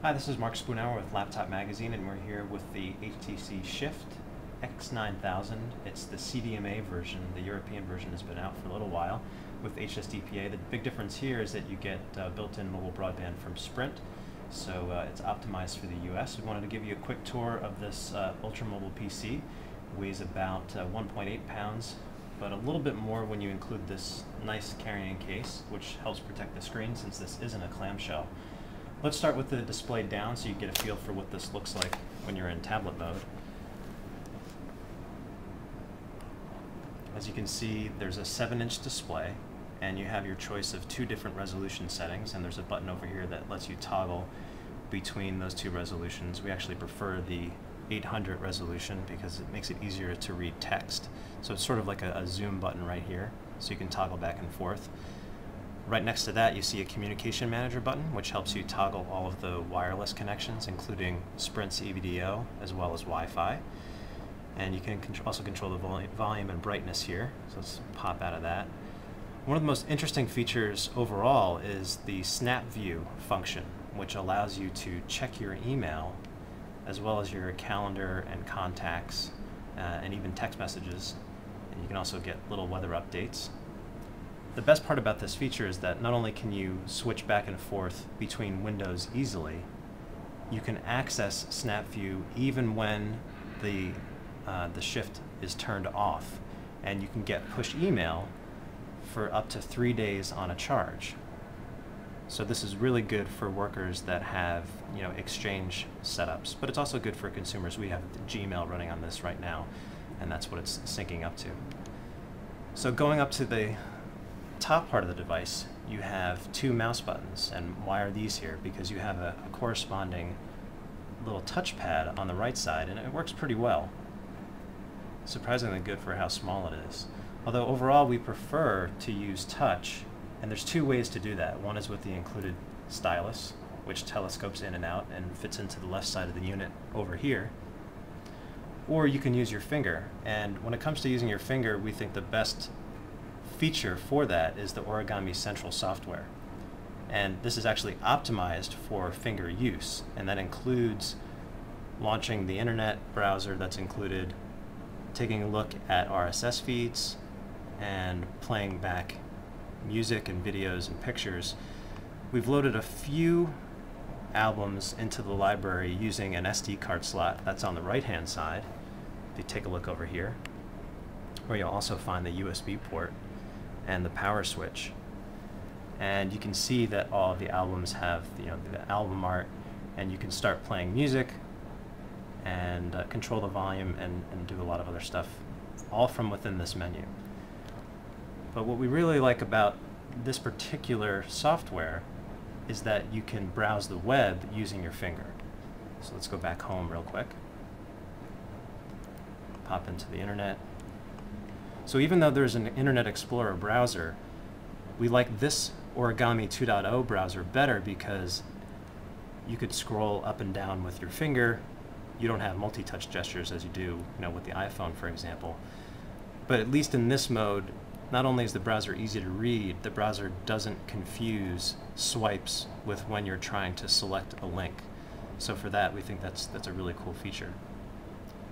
Hi, this is Mark Spoonhour with Laptop Magazine, and we're here with the HTC Shift X9000. It's the CDMA version. The European version has been out for a little while with HSDPA. The big difference here is that you get built-in mobile broadband from Sprint, so it's optimized for the US. We wanted to give you a quick tour of this ultra-mobile PC. It weighs about 1.8 pounds, but a little bit more when you include this nice carrying case, which helps protect the screen since this isn't a clamshell. Let's start with the display down so you get a feel for what this looks like when you're in tablet mode. As you can see, there's a 7-inch display, and you have your choice of 2 different resolution settings, and there's a button over here that lets you toggle between those 2 resolutions. We actually prefer the 800 resolution because it makes it easier to read text. So it's sort of like a zoom button right here, so you can toggle back and forth. Right next to that, you see a communication manager button, which helps you toggle all of the wireless connections, including Sprint's EVDO as well as Wi-Fi. And you can also control the volume and brightness here. So let's pop out of that. One of the most interesting features overall is the Snap View function, which allows you to check your email as well as your calendar and contacts and even text messages. And you can also get little weather updates. The best part about this feature is that not only can you switch back and forth between windows easily, you can access Snap View even when the shift is turned off, and you can get push email for up to 3 days on a charge. So this is really good for workers that have Exchange setups, but it's also good for consumers. We have Gmail running on this right now, and that's what it's syncing up to. So going up to the top part of the device, you have 2 mouse buttons. And why are these here? Because you have a corresponding little touchpad on the right side, and it works pretty well. Surprisingly good for how small it is. Although overall we prefer to use touch, and there's 2 ways to do that. One is with the included stylus, which telescopes in and out and fits into the left side of the unit over here. Or you can use your finger, and when it comes to using your finger, we think the best feature for that is the Origami Central software, and this is actually optimized for finger use, and that includes launching the internet browser that's included, taking a look at RSS feeds, and playing back music and videos and pictures. We've loaded a few albums into the library using an SD card slot that's on the right hand side. If you take a look over here, where you'll also find the USB port and the power switch, and you can see that all of the albums have the album art, and you can start playing music and control the volume and do a lot of other stuff, all from within this menu. But what we really like about this particular software is that you can browse the web using your finger. So let's go back home real quick, pop into the internet. So even though there's an Internet Explorer browser, we like this Origami 2.0 browser better because you could scroll up and down with your finger. You don't have multi-touch gestures as you do with the iPhone, for example. But at least in this mode, not only is the browser easy to read, the browser doesn't confuse swipes with when you're trying to select a link. So for that, we think that's a really cool feature.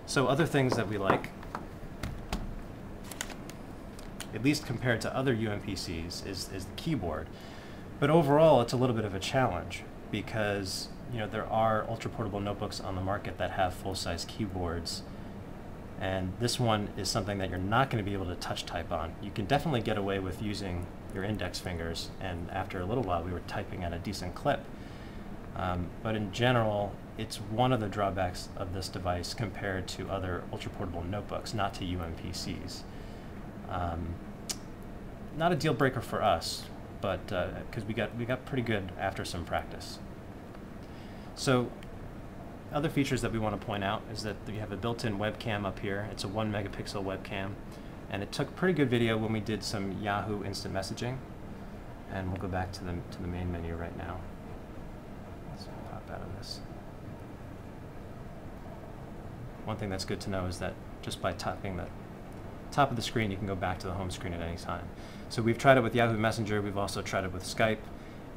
So other things that we like, at least compared to other UMPCs, is the keyboard. But overall, it's a little bit of a challenge because there are ultra-portable notebooks on the market that have full-size keyboards, and this one is something that you're not going to be able to touch type on. You can definitely get away with using your index fingers, and after a little while we were typing at a decent clip. But in general, it's one of the drawbacks of this device compared to other ultra-portable notebooks, not to UMPCs. Not a deal breaker for us, but because we got pretty good after some practice. So other features that we want to point out is that you have a built-in webcam up here. It's a 1 megapixel webcam, and it took pretty good video when we did some Yahoo instant messaging. And we'll go back to the main menu right now. Let's pop out of this. One thing that's good to know is that just by tapping the top of the screen, you can go back to the home screen at any time. So we've tried it with Yahoo Messenger. We've also tried it with Skype,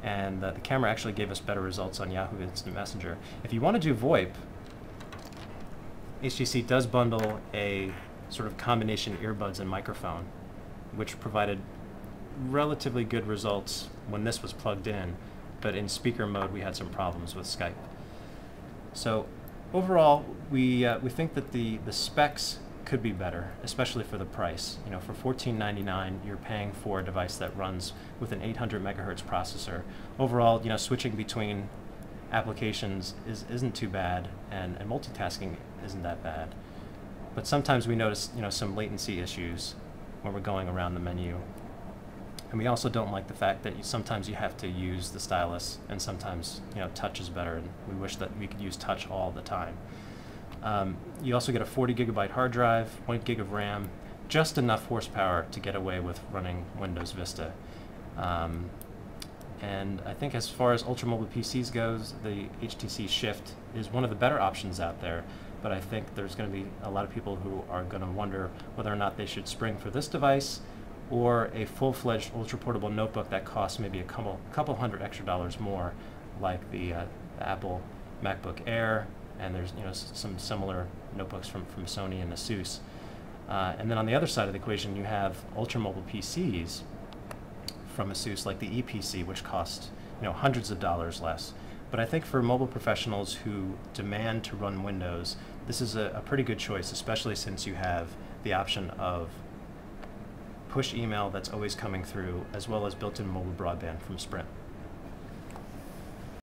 and the camera actually gave us better results on Yahoo Instant Messenger. If you want to do VoIP, HTC does bundle a sort of combination earbuds and microphone, which provided relatively good results when this was plugged in, but in speaker mode we had some problems with Skype. So overall, we think that the specs could be better, especially for the price. You know, for $14.99, you're paying for a device that runs with an 800 megahertz processor. Overall, you know, switching between applications isn't too bad, and multitasking isn't that bad. But sometimes we notice, you know, some latency issues when we're going around the menu. And we also don't like the fact that sometimes you have to use the stylus, and sometimes, you know, touch is better, and we wish that we could use touch all the time. You also get a 40 gigabyte hard drive, 1 gig of RAM, just enough horsepower to get away with running Windows Vista. And I think as far as ultramobile PCs goes, the HTC Shift is one of the better options out there, but I think there's going to be a lot of people who are going to wonder whether or not they should spring for this device or a full-fledged ultra-portable notebook that costs maybe a couple hundred extra dollars more, like the Apple MacBook Air, and there's, you know, some similar notebooks from Sony and Asus. And then on the other side of the equation, you have ultramobile PCs from Asus, like the ePC, which cost, you know, hundreds of dollars less. But I think for mobile professionals who demand to run Windows, this is a pretty good choice, especially since you have the option of push email that's always coming through, as well as built-in mobile broadband from Sprint.